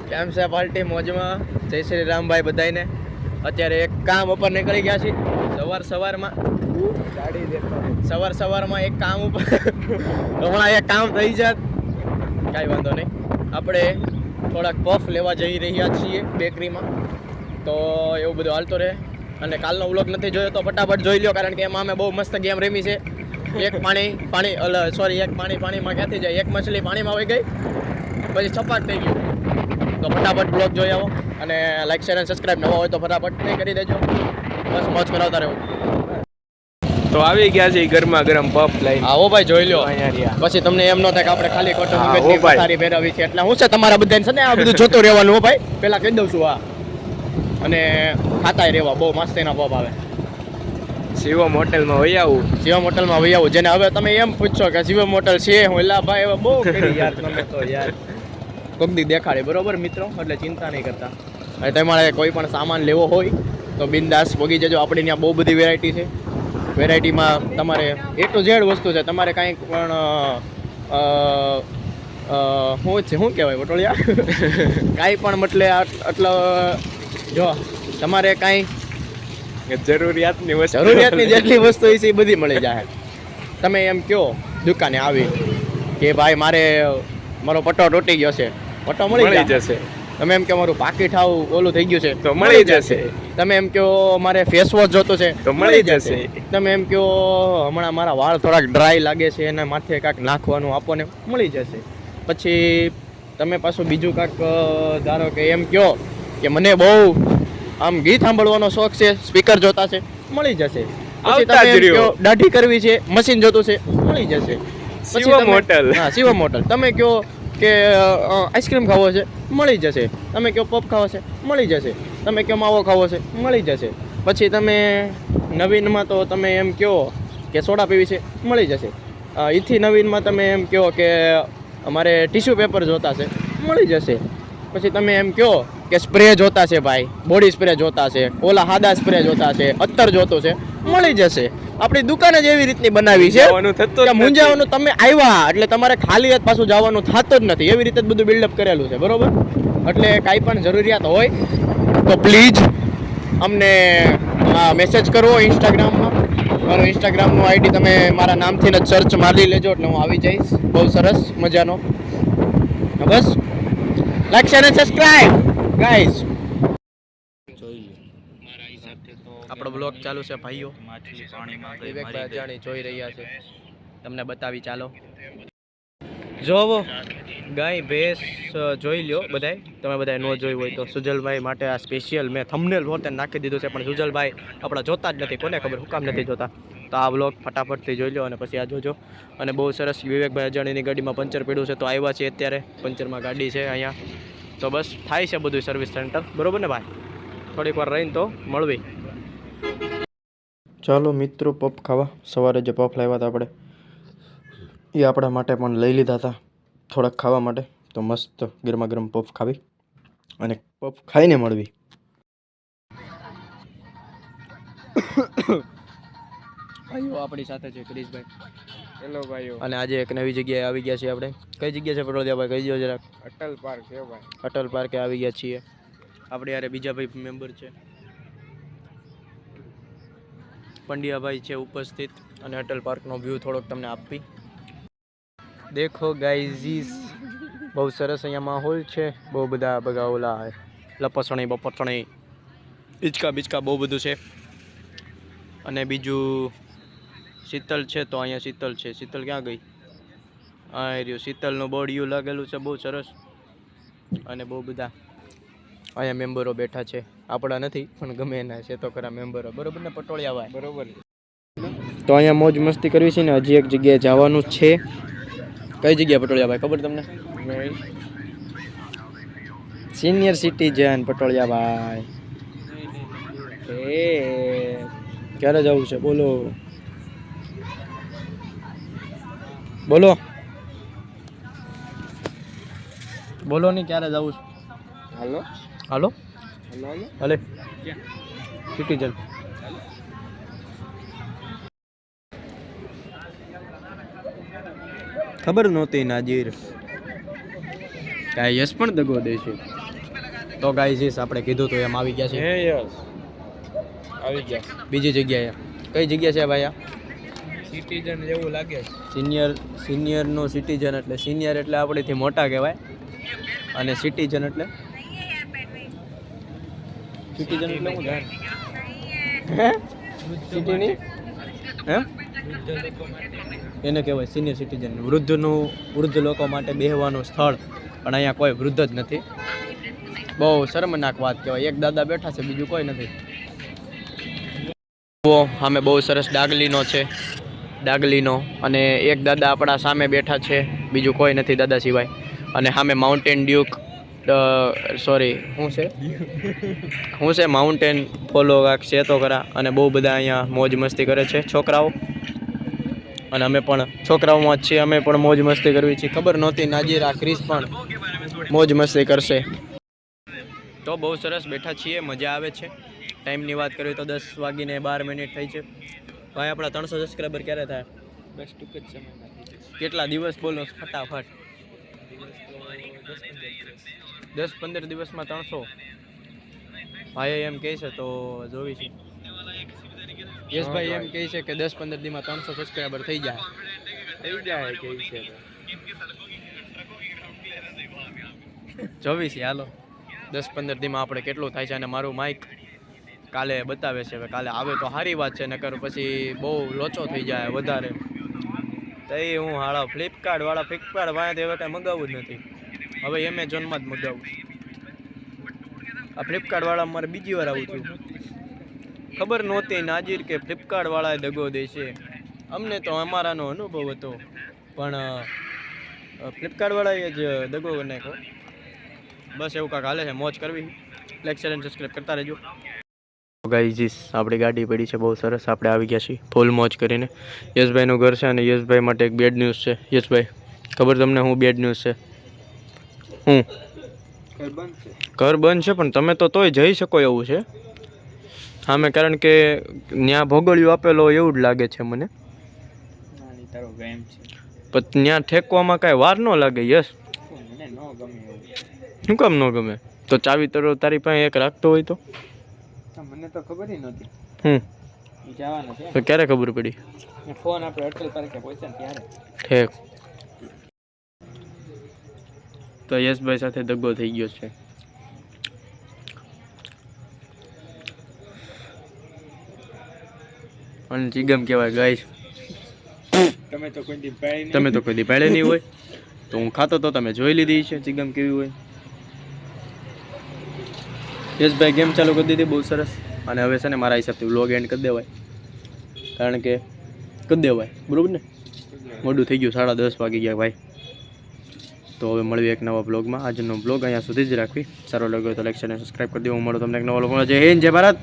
કેમ છે પાર્ટી મોજમાં? જય શ્રી રામભાઈ બધાને. અત્યારે એક કામ ઉપર નીકળી ગયા છે સવારમાં એક કામ ઉપર હમણાં એક કામ થઈ જાત, કાંઈ વાંધો નહીં. આપણે થોડાક પફ લેવા જઈ રહ્યા છીએ બેકરીમાં, તો એવું બધું હાલતું રહે. અને કાલનો વ્લોગ નથી જોયો તો ફટાફટ જોઈ લ્યો, કારણ કે એમાં અમે બહુ મસ્ત ગેમ રમી છે. એક પાણીમાં ક્યાંથી જાય, એક મછલી પાણીમાં વહી ગઈ પછી છપાટ થઈ ગયું. તો ફટાફટ બ્લોગ જોઈ આવો અને લાઈક શેર અને સબસ્ક્રાઈબ નવા હોય તો ફટાફટ કરી દેજો. બસ મોજ કરાવતા રહેવું. તો આવી ગયા છે ગરમા ગરમ પફ લઈને. આવો ભાઈ જોઈ લો, પછી તમને એમ ન થાય કે આપણે ખાલી ખોટું મગજની પથારી ફેરવી છે. એટલે હું છે તમારા બધાને છે ને આ બધું જોતું રહેવાનું હો ભાઈ, પેલા કહી દઉં છું. આ અને ખાતાય રહેવા, બહુ મસ્ત એના પફ આવે. શિવમ હોટલમાં વહી આવું. જેને હવે તમે એમ પૂછશો કે શિવમ હોટલ છે હું, એલા ભાઈ હવે બહુ કરી યાર તમે તો યાર કોક દી દેખાડે, બરોબર મિત્રો? એટલે ચિંતા નહીં કરતા. અને તમારે કોઈ પણ સામાન લેવો હોય તો બિંદાસ પગી જજો. આપણે ત્યાં બહુ બધી વેરાયટી છે. વેરાયટીમાં તમારે A to Z વસ્તુ છે. તમારે કાંઈક પણ શું કહેવાય વટોળિયા કાંઈ પણ મતલબ એટલે જો તમારે કાંઈ જરૂરિયાતની જેટલી વસ્તુ છે એ બધી મળી જાય. તમે એમ કહો દુકાને આવી કે ભાઈ મારો પટ્ટો તૂટી ગયો છે, પટ્ટો મળી જશે. તમે એમ કહો મારું પાકીટ આવું ઓલું થઈ ગયું છે તો મળી જશે. તમે એમ કહો મારે ફેસ વોશ જોતું છે તો મળી જશે. તમે એમ કહો હમણાં મારા વાળ થોડાક ડ્રાય લાગે છે અને માથે કાંઈક નાખવાનું આપો ને, મળી જશે. પછી તમે પાછું બીજું કાંઈક ધારો કે એમ કહો કે મને બહુ આમ ગીત સાંભળવાનો શોખ છે, સ્પીકર જોતા છે, મળી જશે. પછી તમે એમ કહો દાઢી કરવી છે, મશીન જોતું છે, મળી જશે. શિવમ હોટલ. હા, શિવમ હોટલ. તમે કહો કે આઈસ્ક્રીમ ખાવો છે, મળી જશે. તમે કહો પફ ખાવો છે, મળી જશે. તમે કહો માવો ખાવો છે, મળી જશે. પછી તમે નવીનમાં તો તમે એમ કહો કે સોડા પીવી છે, મળી જશે. એથી નવીનમાં તમે એમ કહો કે અમારે ટીશ્યુ પેપર જોતા છે, મળી જશે. પછી તમે એમ કહો કે સ્પ્રે જોતા છે ભાઈ, બોડી સ્પ્રે જોતા છે, ઓલા સાદા સ્પ્રે જોતા છે, અત્તર જોતું છે, મળી જશે. આપણી દુકાન જ એવી રીતની બનાવી છે કે મૂંઝાવાનું તમે આવ્યા એટલે તમારે ખાલી હાથ પાછું જવાનું થતું જ નથી. એવી રીતે જ બધું બિલ્ડઅપ કરેલું છે, બરોબર? એટલે કાંઈ પણ જરૂરિયાત હોય તો પ્લીઝ અમને મેસેજ કરો ઇન્સ્ટાગ્રામમાં. મારું ઇન્સ્ટાગ્રામનું આઈડી તમે મારા નામથી જ સર્ચ મારી લેજો એટલે હું આવી જઈશ. બહુ સરસ મજાનો. બસ લાઈક શેર અને સબસ્ક્રાઇબ ગાઈઝ. આપણો બ્લોગ ચાલુ છે ભાઈઓ. વિવેકભાઈ અજાણી જોઈ રહ્યા છે, તમને બતાવી. ચાલો જોવો ગાય ભેંસ જોઈ લ્યો બધાય. તમે બધાય ન જોઈ હોય તો સુજલભાઈ માટે આ સ્પેશિયલ મેં થંબનેલ પોતે નાખી દીધું છે, પણ સુજલભાઈ આપણા જોતા જ નથી. કોને ખબર હું કામ નથી જોતા? તો આ બ્લોગ ફટાફટથી જોઈ લો અને પછી આ જોજો. અને બહુ સરસ વિવેકભાઈ અજાણીની ગાડીમાં પંચર પડ્યું છે તો આવ્યા છે અત્યારે. પંચરમાં ગાડી છે અહીંયા. તો બસ થાય છે બધું સર્વિસ સેન્ટર, બરોબર ને ભાઈ? થોડીક વાર રહીને તો મળવી. ચાલો મિત્રો પફ ખાવા. સવારે જે પફ લાવ્યા હતા આપણે એ આપણા માટે પણ લઈ લીધા હતા થોડાક ખાવા માટે. તો મસ્ત ગરમા ગરમ પફ ખાવી અને પફ ખાઈને મળવી. ભાઈઓ આપણી સાથે છે ક્રિશભાઈ. હેલો ભાઈઓ. અને આજે એક નવી જગ્યાએ આવી ગયા છીએ આપણે. કઈ જગ્યા છે પટોળિયાભાઈ? કહી દો જરાક. અટલ પાર્ક છે ભાઈ. અટલ પાર્કે આવી ગયા છીએ આપણે. યારે બીજા ભાઈ મેમ્બર છે, પંડ્યાભાઈ છે ઉપસ્થિત. અને અટલ પાર્કનો વ્યૂ થોડોક તમને આપી. દેખો ગાઈઝીસ, બહુ સરસ અહીંયા માહોલ છે. બહુ બધા બગા ઓલા લપસણી બપસણી હિચકા બિચકા બહુ બધું છે. અને બીજું શીતલ છે તો અહીંયા શીતલ છે. શીતલ ક્યાં ગઈ? આ રહ્યું શીતલનું બોર્ડિયું લાગેલું છે, બહુ સરસ. અને બહુ બધા અહીંયા મેમ્બરો બેઠા છે. આપણા નથી પણ ગમે એના છે તો ખરા મેમ્બરો, બરોબર ને પટોળિયાભાઈ? બરોબર. તો અહીંયા મોજ મસ્તી કરવી છે ને હજી એક જગ્યાએ જવાનું છે. કઈ જગ્યા પટોળિયાભાઈ ખબર તમને? સિનિયર સિટીઝન પટોળિયાભાઈ. ક્યારે જવું છે બોલો? બોલો બોલો નહીં, ક્યારે જવું છે? હાલો હાલો હાલો હાલે સિટીઝન. ખબર નહોતી નાજીર. કાંઈ યશ પણ દગો દે છે. તો ગાઈઝ આપણે કીધું તો એમ આવી ગયા છે યસ આવી ગયા બીજી જગ્યાએ. કઈ જગ્યા છે ભાઈ આ? સિટીઝન જેવું લાગે સિનિયરનો સિટીઝન એટલે સિનિયર એટલે આપણીથી મોટા કહેવાય અને સિટીઝન એટલે સિટીઝન એટલે શું થાય? હે સિટીની હે એને કહેવાય સિનિયર સિટીઝન. વૃદ્ધ લોકો માટે બેહવાનું સ્થળ, પણ અહીંયા કોઈ વૃદ્ધ જ નથી. બહુ શર્મનાક વાત કહેવાય. એક દાદા બેઠા છે, બીજું કોઈ નથી. સામે બહુ સરસ ડાગલીનો અને એક દાદા આપણા સામે બેઠા છે, બીજું કોઈ નથી દાદા સિવાય. અને સામે માઉન્ટેન ડ્યુક શું છે માઉન્ટેન ફોલો કાંક છે તો ખરા. અને બહુ બધા અહીંયા મોજ મસ્તી કરે છે છોકરાઓ, અને અમે પણ છોકરાઓમાં જ છીએ. અમે પણ મોજ મસ્તી કરવી છીએ. ખબર નહોતી નાજીર આ ક્રિસ પણ મોજ મસ્તી કરશે. તો બહુ સરસ બેઠા છીએ, મજા આવે છે. ટાઈમની વાત કરીએ તો 10:12 થઈ છે. ભાઈ આપણા 300 સબસ્ક્રાઈબર ક્યારે થાય? બસ ટૂંક જ સમયમાં થઈ જશે. કેટલા દિવસ બોલો ફટાફટ? 10-15 દિવસમાં 300? ભાઈ એમ કહે છે તો જોવી છે. યશભાઈ એમ કહે છે કે 10-15 દિવસમાં 300 સબસ્ક્રાઈબર થઈ જાય. થઈ જાય કે છે જોવી છે હાલો 10-15 દિવસમાં આપણે કેટલું થાય છે. અને મારું માઇક કાલે બતાવે છે. હવે કાલે આવે તો સારી વાત છે, નકર પછી બહુ લોચો થઈ જાય વધારે. તો એ હું ફ્લિપકાર્ટ વાળાથી હવે કાંઈ મગાવવું જ નથી. હવે એમેઝોનમાં જ મગાવું. આ ફ્લિપકાર્ટ વાળા મારે બીજી વાર આવું છું. ખબર નહોતી નાજીર કે ફ્લિપકાર્ટ વાળાએ દગો દે છે. અમને તો અમારાનો અનુભવ હતો, પણ ફ્લિપકાર્ટ વાળાએ જ દગો નાખ્યો. બસ એવું કાંઈક હાલે છે. મોજ કરવી. લાઈક શેર અને સબસ્ક્રાઈબ કરતા રહેજો. ગાઈઝ આપણી ગાડી પડી છે બહુ સરસ. આપણે આવી ગયા છીએ ફૂલ મોજ કરીને. યશભાઈનું ઘર છે અને યશભાઈ માટે એક બેડ ન્યૂઝ છે. યશભાઈ ખબર તમને હું બેડ ન્યૂઝ છે? હું ઘર બંધ છે, પણ તમે તોય જઈ શકો એવું છે સામે, કારણ કે ત્યાં ભોગળિયું આપેલો એવું જ લાગે છે મને. તારો ગેમ છે પણ ત્યાં ઠેકવામાં કાંઈ વાર ન લાગે. યસ મને ન ગમે એવું. શું કામ ન ગમે? તો ચાવી તારી પાસે એક રાખતો હોય તો? મને તો ખબર નહોતી. જવાનું છે તો ક્યારે ખબર પડી? ફોન આપણે અટલ તારીખે પહોંચ્યા ને ત્યારે. ઠેક. તો યશભાઈ સાથે દગો થઈ ગયો છે. અને ચીગમ કહેવાય ગાઈસ. તમે તો કોઈ દી પાડી તમે તો કોઈ દી પાડે નહીં હોય, તો હું ખાતો તો તમે જોઈ લીધી છે ચીગમ કેવી હોય. યશભાઈ ગેમ ચાલુ કરી દીધી બહુ સરસ. અને હવે છે ને મારા હિસાબથી વ્લોગ એન્ડ કરી દેવાય, કારણ કે કરી દેવાય બરાબર ને? મોડું થઈ ગયું, 10:30 વાગી ગયા ભાઈ. તો હવે મળીએ એક નવા બ્લોગમાં. આજનો બ્લોગ અહીંયા સુધી જ રાખવી. સારો લાગ્યો તો લાઈક શેર અને સબસ્ક્રાઈબ કરી દો. હું મળું તમને એક નવા બ્લોગમાં. જય હિન્દ, જય ભારત.